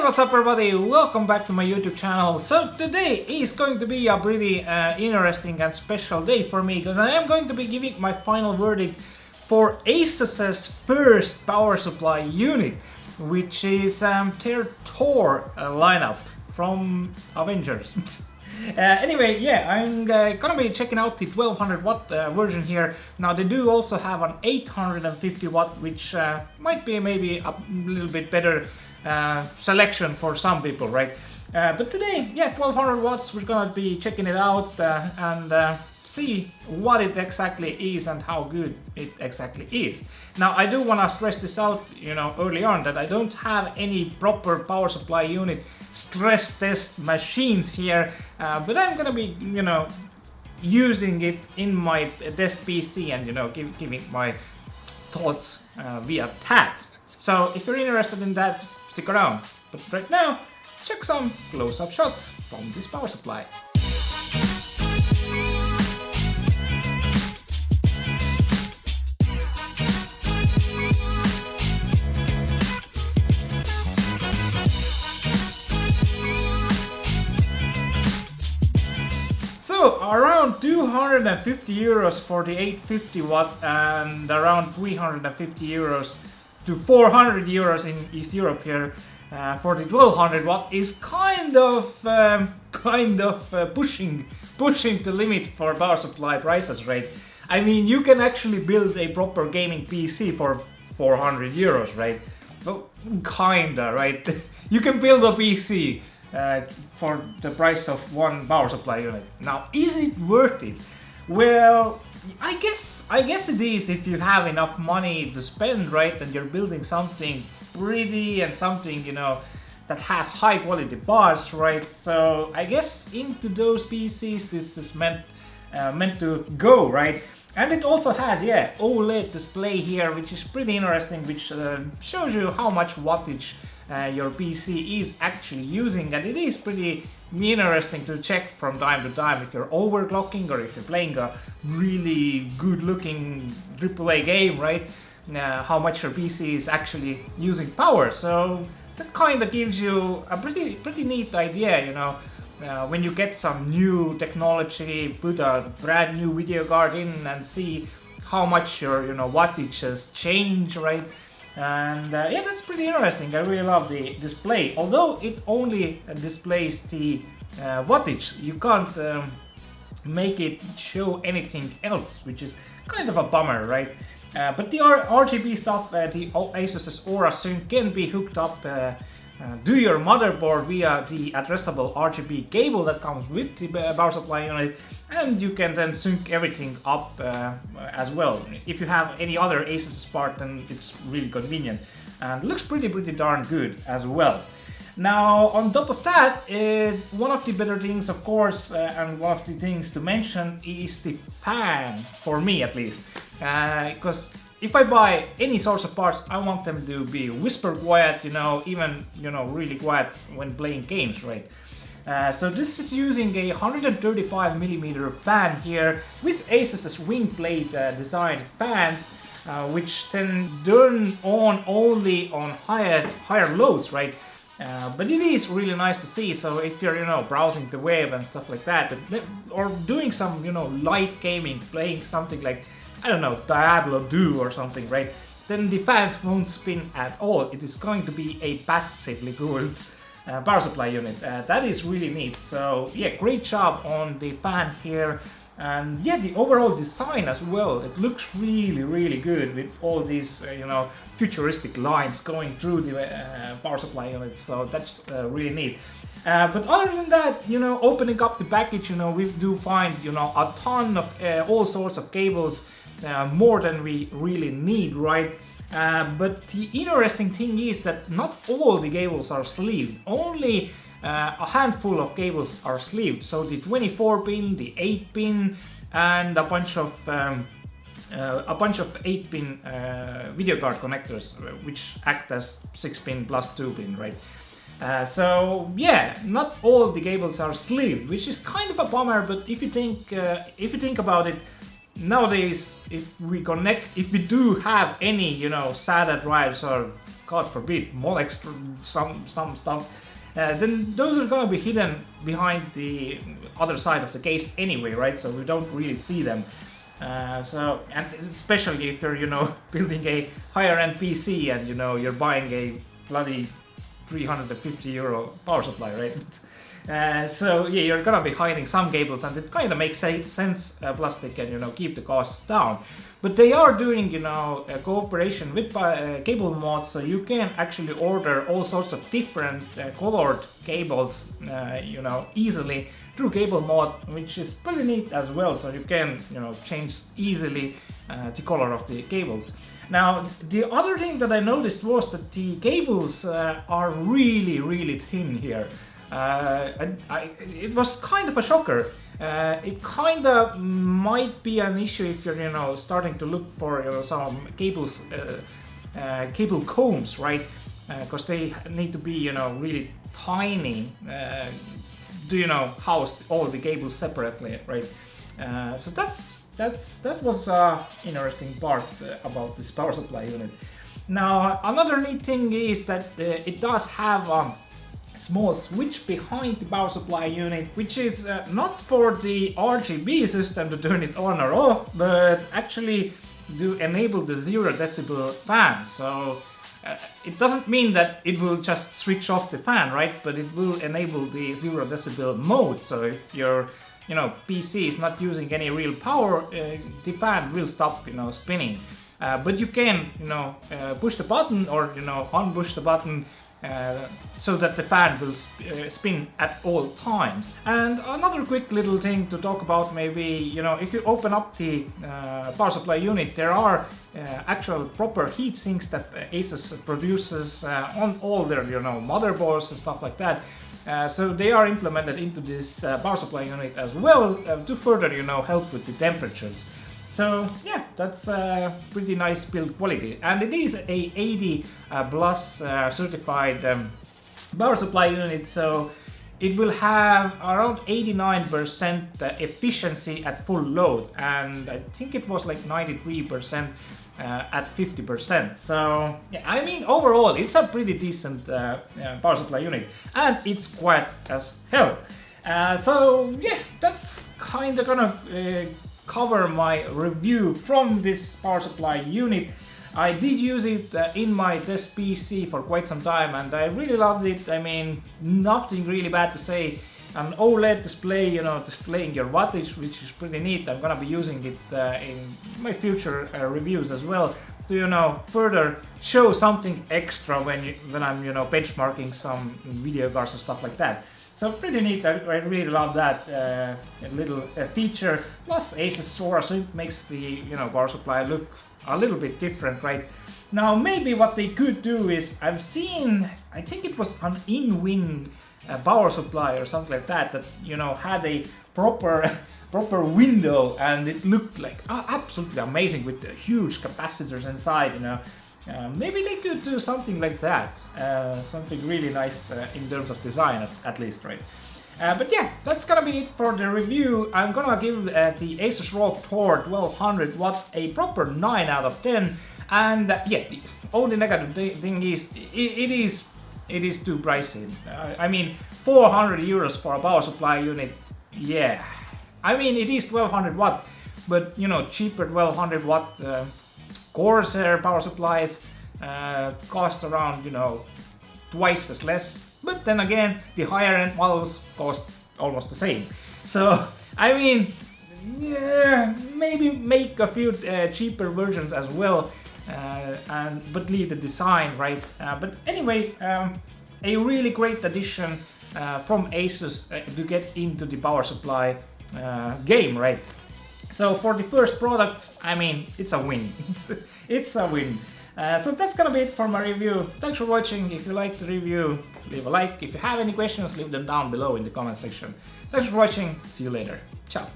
what's up everybody? Welcome back to my YouTube channel. So today is going to be a pretty interesting and special day for me because I am going to be giving my final verdict for ASUS's first power supply unit, which is their Thor lineup from Avengers. Anyway, yeah, I'm gonna be checking out the 1200 watt version here. Now they do also have an 850 watt, which might be maybe a little bit better selection for some people, right? But today, yeah, 1200 watts, we're gonna be checking it out and see what it exactly is and how good it exactly is. Now I do want to stress this out, early on, that I don't have any proper power supply unit stress test machines here, but I'm gonna be, using it in my test PC and, giving my thoughts via that. So if you're interested in that, stick around. But right now, check some close-up shots from this power supply. So around 250 euros for the 850 watt and around 350 euros to 400 euros in East Europe here for the 1200 watt is kind of pushing the limit for power supply prices, right? I mean, you can actually build a proper gaming PC for 400 euros, right? Well, kinda, right? You can build a PC for the price of one power supply unit. Now, is it worth it? Well, I guess it is if you have enough money to spend, right? And you're building something pretty and something, that has high quality parts, right? So I guess into those PCs this is meant to go, right? And it also has, yeah, OLED display here, which is pretty interesting, which shows you how much wattage your PC is actually using, and it is pretty interesting to check from time to time if you're overclocking or if you're playing a really good looking AAA game, right? How much your PC is actually using power. So that kind of gives you a pretty neat idea, when you get some new technology, put a brand new video card in and see how much your wattage has changed, right? And yeah, that's pretty interesting. I really love the display, although it only displays the wattage. You can't make it show anything else, which is kind of a bummer, right? But the RGB stuff, the ASUS's Aura Sync can be hooked up to your motherboard via the addressable RGB cable that comes with the power supply unit, and you can then sync everything up as well. If you have any other ASUS part, then it's really convenient and looks pretty darn good as well. Now, on top of that, one of the better things, of course, and one of the things to mention is the fan, for me at least, because if I buy any source of parts, I want them to be whisper quiet, even really quiet when playing games, right? So this is using a 135mm fan here with ASUS's wing blade design fans, which then turn on only on higher loads, right? But it is really nice to see. So if you're browsing the web and stuff like that, or doing some light gaming, playing something like, I don't know, Diablo 2 or something, right? Then the fans won't spin at all. It is going to be a passively cooled power supply unit. That is really neat. So yeah, great job on the fan here. And yeah, the overall design as well, it looks really good with all these futuristic lines going through the power supply unit. So that's really neat. But other than that, opening up the package, we do find a ton of all sorts of cables, more than we really need, right? But the interesting thing is that not all the cables are sleeved. Only a handful of cables are sleeved. So the 24-pin, the 8-pin, and a bunch of 8-pin video card connectors, which act as 6-pin plus 2-pin, right? So yeah, not all of the cables are sleeved, which is kind of a bummer. But if you think about it, nowadays, if we do have any, SATA drives or God forbid, Molex, some stuff, then those are gonna be hidden behind the other side of the case anyway, right? So we don't really see them. So, and especially if you're, building a higher end PC and, you're buying a bloody €350 power supply, right? So yeah, you're gonna be hiding some cables, and it kind of makes sense, plus they can, keep the costs down. But they are doing, a cooperation with cable mods, so you can actually order all sorts of different colored cables, easily through cable mod, which is pretty neat as well. So you can, change easily the color of the cables. Now, the other thing that I noticed was that the cables are really, really thin here. It was kind of a shocker. It kind of might be an issue if you're, starting to look for, some cables, cable combs, right? Because they need to be, really tiny. House all the cables separately, right? So that was interesting part about this power supply unit. Now, another neat thing is that it does have a small switch behind the power supply unit, which is not for the RGB system to turn it on or off, but actually to enable the 0 decibel fan. So it doesn't mean that it will just switch off the fan, right? But it will enable the 0 decibel mode. So if your PC is not using any real power, the fan will stop spinning. But you can push the button or unpush the button so that the fan will spin at all times. And another quick little thing to talk about, maybe, if you open up the power supply unit, there are actual proper heat sinks that ASUS produces on all their motherboards and stuff like that. So they are implemented into this power supply unit as well to further help with the temperatures. So yeah, that's pretty nice build quality, and it is a 80 plus certified power supply unit, so it will have around 89% efficiency at full load, and I think it was like 93% at 50%. So yeah, I mean, overall it's a pretty decent power supply unit, and it's quiet as hell. So yeah, that's kind of gonna cover my review from this power supply unit. I did use it in my desk PC for quite some time, and I really loved it. I mean, nothing really bad to say. An OLED display, displaying your wattage, which is pretty neat. I'm gonna be using it in my future reviews as well to further show something extra when I'm benchmarking some video cards and stuff like that. So pretty neat. I really love that little feature. Plus ASUS ROG, so it makes the power supply look a little bit different, right? Now maybe what they could do is, I've seen, I think it was an in-wing power supply or something like that had a proper window, and it looked like absolutely amazing with the huge capacitors inside. Maybe they could do something like that, something really nice in terms of design, at least, right? But yeah, that's gonna be it for the review. I'm gonna give the ASUS ROG Thor 1200W a proper 9 out of 10. And yeah, the only negative thing is it is too pricey. I mean, €400 for a power supply unit. Yeah, I mean, it is 1200 watt, but cheaper 1200 watt Corsair power supplies cost around twice as less. But then again, the higher end models cost almost the same. So I mean, yeah, maybe make a few cheaper versions as well, but leave the design, right? But anyway, a really great addition from ASUS to get into the power supply game, right? So for the first product, I mean, it's a win. It's a win. So that's gonna be it for my review. Thanks for watching. If you liked the review, leave a like. If you have any questions, leave them down below in the comment section. Thanks for watching. See you later. Ciao.